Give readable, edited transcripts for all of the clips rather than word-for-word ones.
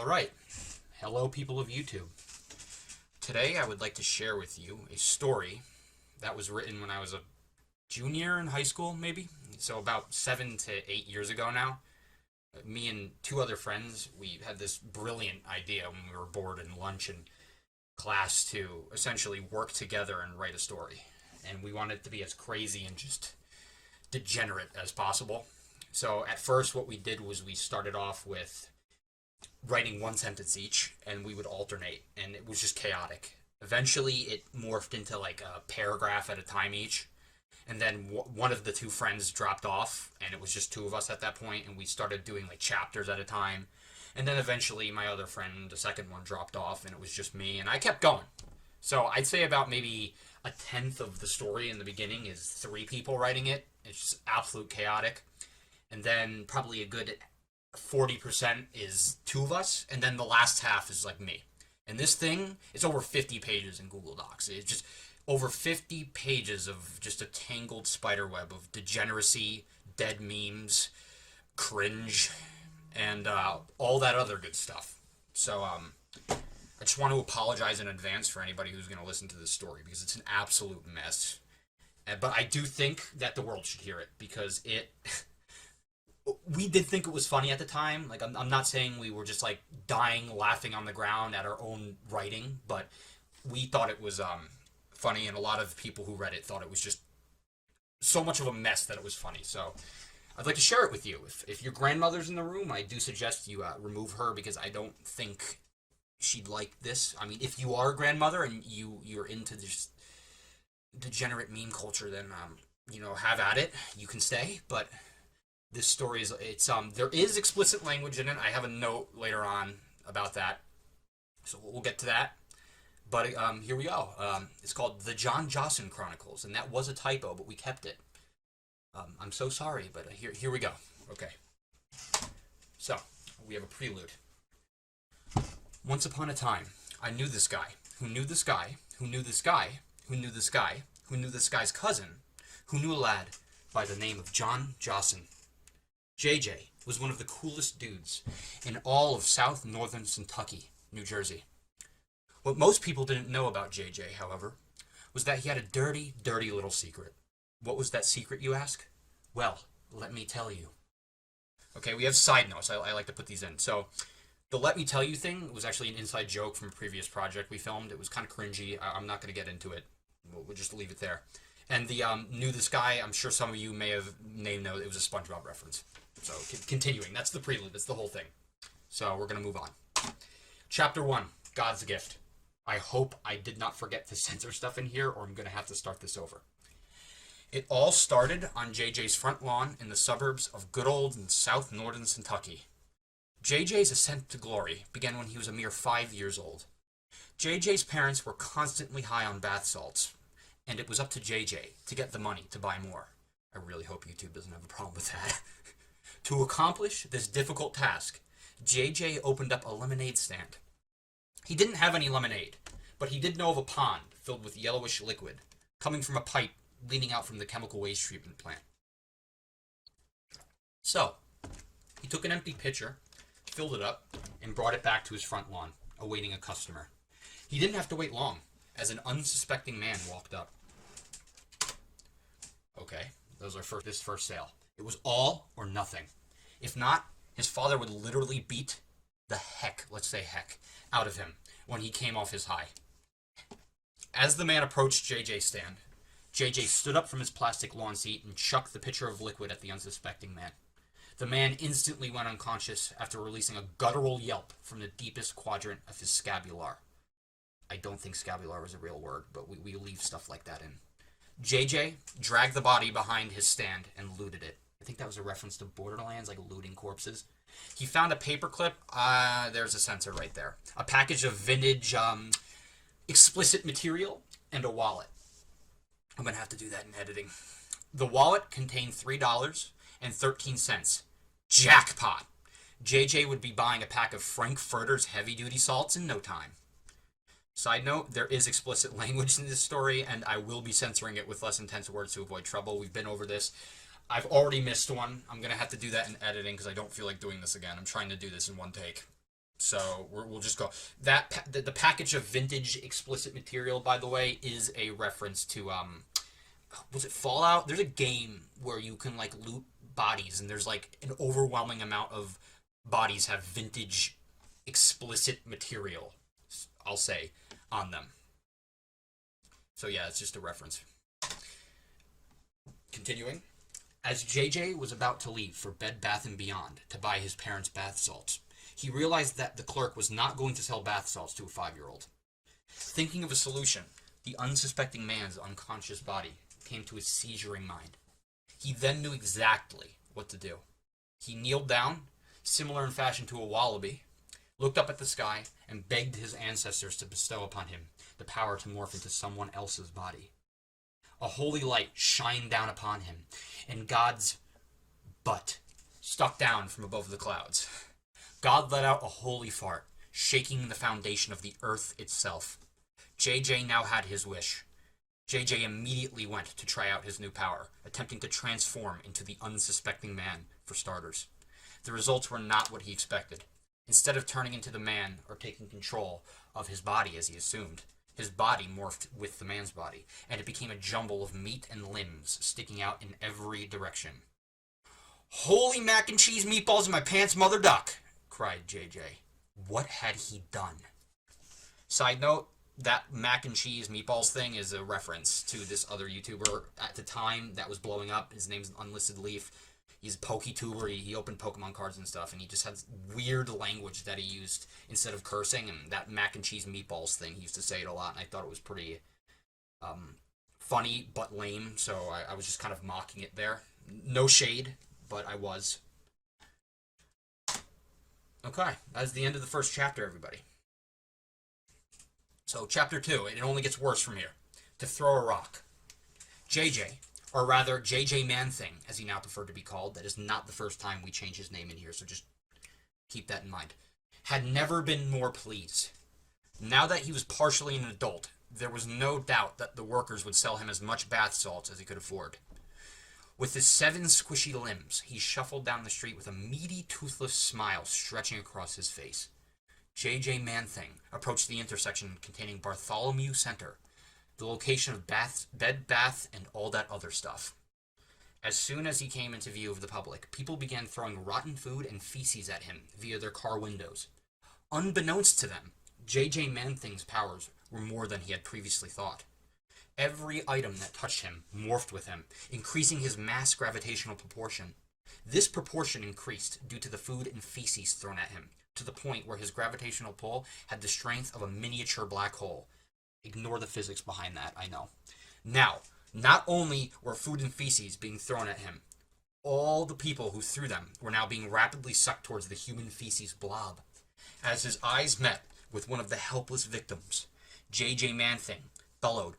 Alright, hello people of YouTube. Today I would like to share with you a story that was written when I was a junior in high school, maybe? So about 7 to 8 years ago now. Me and two other friends, we had this brilliant idea when we were bored in lunch and class to essentially work together and write a story. And we wanted it to be as crazy and just degenerate as possible. So at first what we did was we started off with writing one sentence each, and we would alternate, and it was just chaotic. Eventually it morphed into like a paragraph at a time each, and then one of the two friends dropped off, and it was just two of us at that point, and we started doing like chapters at a time. And then eventually my other friend, the second one, dropped off, and it was just me, and I kept going. So I'd say about maybe a tenth of the story in the beginning is three people writing it. It's just absolute chaotic. And then probably a good 40% is two of us, and then the last half is like me. And this thing, it's over 50 pages in Google Docs. It's just over 50 pages of just a tangled spider web of degeneracy, dead memes, cringe, and all that other good stuff. So I just want to apologize in advance for anybody who's going to listen to this story, because it's an absolute mess. But I do think that the world should hear it, because it... we did think it was funny at the time. Like, I'm not saying we were just, like, dying laughing on the ground at our own writing, but we thought it was funny, and a lot of people who read it thought it was just so much of a mess that it was funny. So I'd like to share it with you. If your grandmother's in the room, I do suggest you remove her, because I don't think she'd like this. I mean, if you are a grandmother and you're into this degenerate meme culture, then, have at it. You can stay, but... this story is, there is explicit language in it. I have a note later on about that, so we'll get to that. But here we go. It's called the John Johson Chronicles, and that was a typo, but we kept it. I'm so sorry, but here we go. Okay. So, we have a prelude. Once upon a time, I knew this guy, who knew this guy, who knew this guy, who knew this guy, who knew this guy's cousin, who knew a lad by the name of John Johson. JJ was one of the coolest dudes in all of South Northern Kentucky, New Jersey. What most people didn't know about JJ, however, was that he had a dirty, dirty little secret. What was that secret, you ask? Well, let me tell you. Okay, we have side notes. I like to put these in. So, the let me tell you thing was actually an inside joke from a previous project we filmed. It was kind of cringy. I'm not going to get into it. We'll just leave it there. And the knew this guy, I'm sure some of you may have know it was a SpongeBob reference. So, continuing. That's the prelude. That's the whole thing. So, we're going to move on. Chapter 1, God's Gift. I hope I did not forget to censor stuff in here, or I'm going to have to start this over. It all started on JJ's front lawn in the suburbs of good old South Northern Kentucky. JJ's ascent to glory began when he was a mere 5 years old. JJ's parents were constantly high on bath salts, and it was up to JJ to get the money to buy more. I really hope YouTube doesn't have a problem with that. To accomplish this difficult task, JJ opened up a lemonade stand. He didn't have any lemonade, but he did know of a pond filled with yellowish liquid, coming from a pipe leading out from the chemical waste treatment plant. So, he took an empty pitcher, filled it up, and brought it back to his front lawn, awaiting a customer. He didn't have to wait long, as an unsuspecting man walked up. Okay, those are this first sale. It was all or nothing. If not, his father would literally beat the heck, let's say heck, out of him when he came off his high. As the man approached JJ's stand, JJ stood up from his plastic lawn seat and chucked the pitcher of liquid at the unsuspecting man. The man instantly went unconscious after releasing a guttural yelp from the deepest quadrant of his scapular. I don't think scapular is a real word, but we leave stuff like that in. JJ dragged the body behind his stand and looted it. I think that was a reference to Borderlands, like looting corpses. He found a paperclip. There's a censor right there. A package of vintage, explicit material, and a wallet. I'm going to have to do that in editing. The wallet contained $3.13. Jackpot! JJ would be buying a pack of Frankfurter's heavy-duty salts in no time. Side note, there is explicit language in this story, and I will be censoring it with less intense words to avoid trouble. We've been over this. I've already missed one. I'm going to have to do that in editing because I don't feel like doing this again. I'm trying to do this in one take. So we'll just go. The package of vintage explicit material, by the way, is a reference to was it Fallout? There's a game where you can like loot bodies, and there's like an overwhelming amount of bodies have vintage explicit material, I'll say, on them. So yeah, it's just a reference. Continuing. As JJ was about to leave for Bed Bath & Beyond to buy his parents' bath salts, he realized that the clerk was not going to sell bath salts to a 5-year-old. Thinking of a solution, the unsuspecting man's unconscious body came to his seizuring mind. He then knew exactly what to do. He kneeled down, similar in fashion to a wallaby, looked up at the sky, and begged his ancestors to bestow upon him the power to morph into someone else's body. A holy light shined down upon him, and God's butt stuck down from above the clouds. God let out a holy fart, shaking the foundation of the earth itself. JJ now had his wish. JJ immediately went to try out his new power, attempting to transform into the unsuspecting man, for starters. The results were not what he expected. Instead of turning into the man or taking control of his body as he assumed, his body morphed with the man's body, and it became a jumble of meat and limbs sticking out in every direction. "Holy mac and cheese meatballs in my pants, mother duck!" cried JJ. What had he done? Side note, that mac and cheese meatballs thing is a reference to this other YouTuber at the time that was blowing up. His name's Unlisted Leaf. He's a PokeTuber. He opened Pokemon cards and stuff, and he just had weird language that he used instead of cursing, and that mac and cheese meatballs thing, he used to say it a lot, and I thought it was pretty funny but lame, so I was just kind of mocking it there. No shade, but I was. Okay, that's the end of the first chapter, everybody. So, chapter 2, it only gets worse from here. To throw a rock. JJ, or rather, JJ Man-Thing, as he now preferred to be called. That is not the first time we change his name in here, so just keep that in mind. Had never been more pleased. Now that he was partially an adult, there was no doubt that the workers would sell him as much bath salts as he could afford. With his 7 squishy limbs, he shuffled down the street with a meaty, toothless smile stretching across his face. JJ Man-Thing approached the intersection containing Bartholomew Center, the location of Bed Bath, and all that other stuff. As soon as he came into view of the public, people began throwing rotten food and feces at him via their car windows. Unbeknownst to them, JJ Man-Thing's powers were more than he had previously thought. Every item that touched him morphed with him, increasing his mass gravitational proportion. This proportion increased due to the food and feces thrown at him, to the point where his gravitational pull had the strength of a miniature black hole. Ignore the physics behind that, I know. Now, not only were food and feces being thrown at him, all the people who threw them were now being rapidly sucked towards the human feces blob. As his eyes met with one of the helpless victims, JJ Man-Thing bellowed,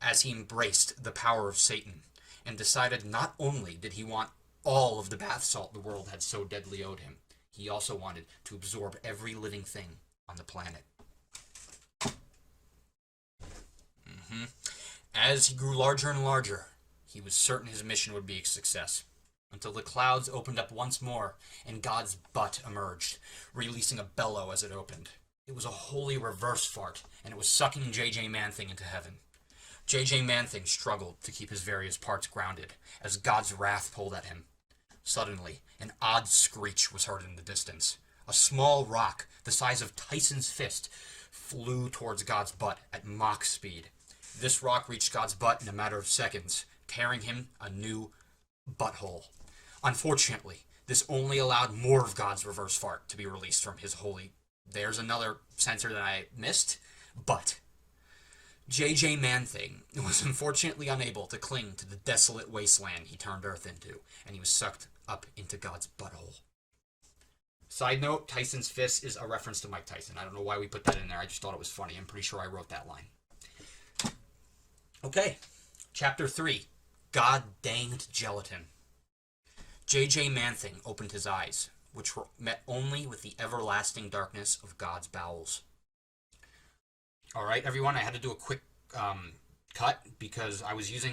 as he embraced the power of Satan, and decided not only did he want all of the bath salt the world had so deadly owed him, he also wanted to absorb every living thing on the planet. As he grew larger and larger, he was certain his mission would be a success, until the clouds opened up once more, and God's butt emerged, releasing a bellow as it opened. It was a holy reverse fart, and it was sucking JJ Man-Thing into heaven. JJ Man-Thing struggled to keep his various parts grounded, as God's wrath pulled at him. Suddenly, an odd screech was heard in the distance. A small rock, the size of Tyson's fist, flew towards God's butt at Mach speed. This rock reached God's butt in a matter of seconds, tearing him a new butthole. Unfortunately, this only allowed more of God's reverse fart to be released from his holy... There's another sensor that I missed, but JJ Man-Thing was unfortunately unable to cling to the desolate wasteland he turned Earth into, and he was sucked up into God's butthole. Side note, Tyson's fist is a reference to Mike Tyson. I don't know why we put that in there, I just thought it was funny. I'm pretty sure I wrote that line. Okay, Chapter 3, God Danged Gelatin. JJ Man-Thing opened his eyes, which were met only with the everlasting darkness of God's bowels. Alright, everyone, I had to do a quick cut because I was using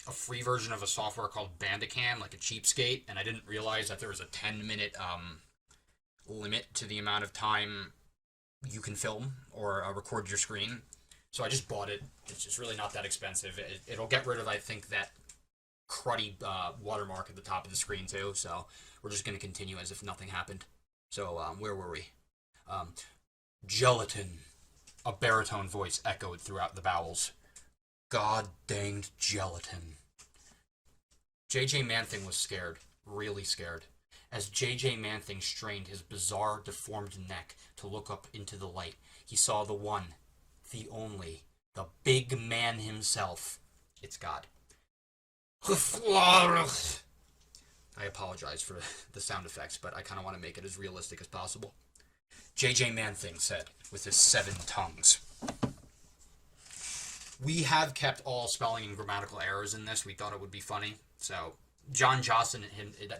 a free version of a software called Bandicam, like a cheapskate, and I didn't realize that there was a 10-minute limit to the amount of time you can film or record your screen. So I just bought it. It's just really not that expensive. It'll get rid of, I think, that cruddy watermark at the top of the screen too. So we're just going to continue as if nothing happened. So where were we? Gelatin. A baritone voice echoed throughout the bowels. God danged gelatin. J.J. Man-Thing was scared, really scared. As J.J. Man-Thing strained his bizarre, deformed neck to look up into the light, he saw the one, the only, the big man himself. It's God. I apologize for the sound effects, but I kind of want to make it as realistic as possible. J.J. Man-Thing said, with his 7 tongues. We have kept all spelling and grammatical errors in this. We thought it would be funny. So, John Johson,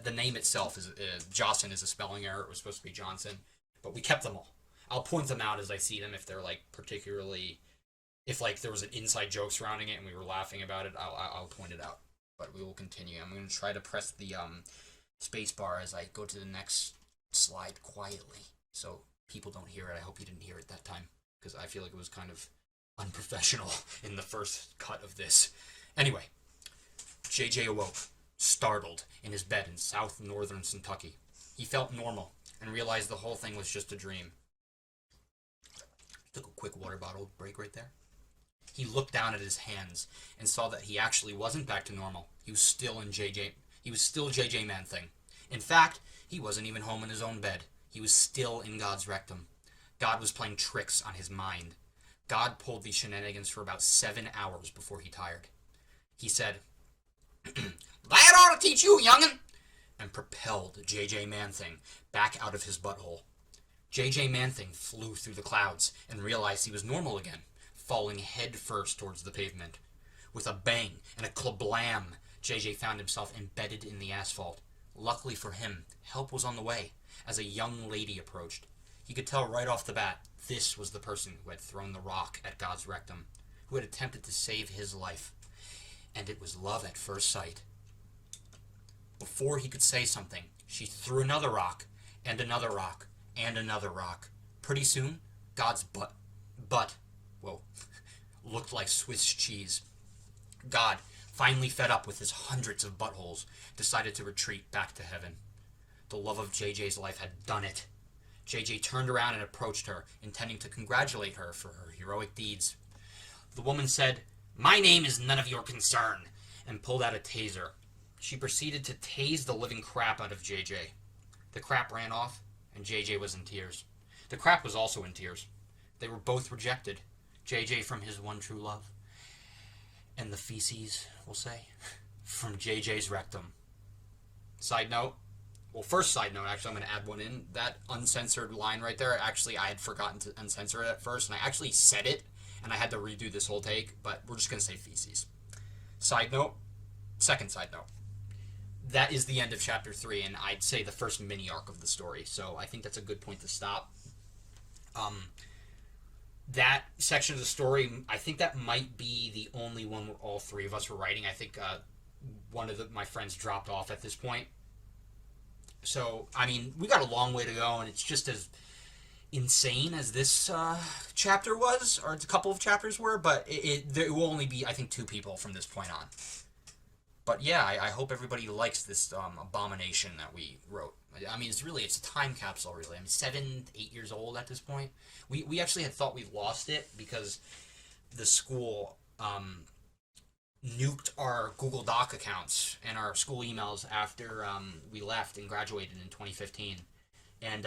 the name itself is Johson is a spelling error. It was supposed to be Johnson, but we kept them all. I'll point them out as I see them if they're like particularly, if like there was an inside joke surrounding it and we were laughing about it. I'll point it out. But we will continue. I'm going to try to press the space bar as I go to the next slide quietly, so people don't hear it. I hope you didn't hear it that time because I feel like it was kind of unprofessional in the first cut of this. Anyway. JJ awoke, startled, in his bed in south northern Kentucky. He felt normal and realized the whole thing was just a dream. Took a quick water bottle break right there. He looked down at his hands and saw that he actually wasn't back to normal. He was still JJ Man-Thing. In fact, he wasn't even home in his own bed. He was still in God's rectum. God was playing tricks on his mind. God pulled these shenanigans for about 7 hours before he tired. He said, "That ought to teach you, young'un," and propelled J.J. Man-Thing back out of his butthole. J.J. Man-Thing flew through the clouds and realized he was normal again, falling head first towards the pavement. With a bang and a klablam, J.J. found himself embedded in the asphalt. Luckily for him, help was on the way as a young lady approached. He could tell right off the bat this was the person who had thrown the rock at God's rectum, who had attempted to save his life. And it was love at first sight. Before he could say something, she threw another rock, and another rock, and another rock. Pretty soon, God's butt, looked like Swiss cheese. God, finally fed up with his hundreds of buttholes, decided to retreat back to heaven. The love of JJ's life had done it. JJ turned around and approached her, intending to congratulate her for her heroic deeds. The woman said, "My name is none of your concern," and pulled out a taser. She proceeded to tase the living crap out of JJ. The crap ran off, and JJ was in tears. The crap was also in tears. They were both rejected. JJ from his one true love, and the feces, we'll say, from JJ's rectum. Side note, first side note, actually, I'm going to add one in. That uncensored line right there, actually, I had forgotten to uncensor it at first, and I actually said it, and I had to redo this whole take, but we're just going to say feces. Second side note. That is the end of chapter 3, and I'd say the first mini arc of the story, so I think that's a good point to stop. That section of the story, I think that might be the only one where all three of us were writing. I think one of my friends dropped off at this point. So, I mean, we got a long way to go, and it's just as insane as this chapter was, or a couple of chapters were, but there will only be, I think, 2 people from this point on. But yeah, I hope everybody likes this abomination that we wrote. I mean, it's a time capsule, really. I mean, 7, 8 years old at this point. We actually had thought we lost it because the school nuked our Google Doc accounts and our school emails after we left and graduated in 2015. And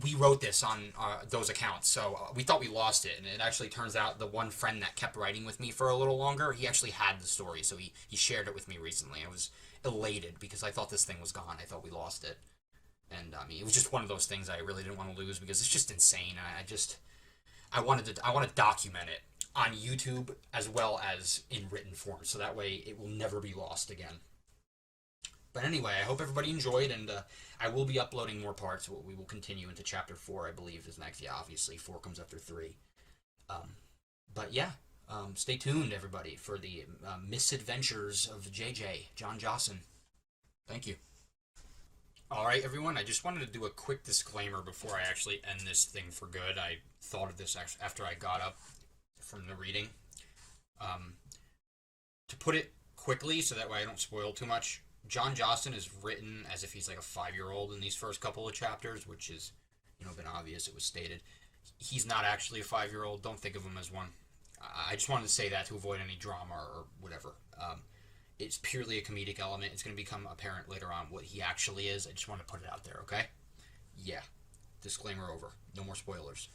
we wrote this on those accounts, so we thought we lost it, and it actually turns out the one friend that kept writing with me for a little longer, he actually had the story, so he shared it with me recently. I was elated because I thought this thing was gone. I thought we lost it, and I mean, it was just one of those things I really didn't want to lose because it's just insane. I want to document it on YouTube as well as in written form, so that way it will never be lost again. But anyway, I hope everybody enjoyed, and I will be uploading more parts. We will continue into Chapter 4, I believe, is next. Yeah, obviously, 4 comes after 3. But yeah, Stay tuned, everybody, for the misadventures of JJ, John Johson. Thank you. All right, everyone. I just wanted to do a quick disclaimer before I actually end this thing for good. I thought of this after I got up from the reading. Um, to put it quickly, so that way I don't spoil too much, John Johson is written as if he's like a 5-year-old in these first couple of chapters, which is, been obvious. It was stated. He's not actually a 5-year-old. Don't think of him as one. I just wanted to say that to avoid any drama or whatever. It's purely a comedic element. It's going to become apparent later on what he actually is. I just want to put it out there, okay? Yeah. Disclaimer over. No more spoilers.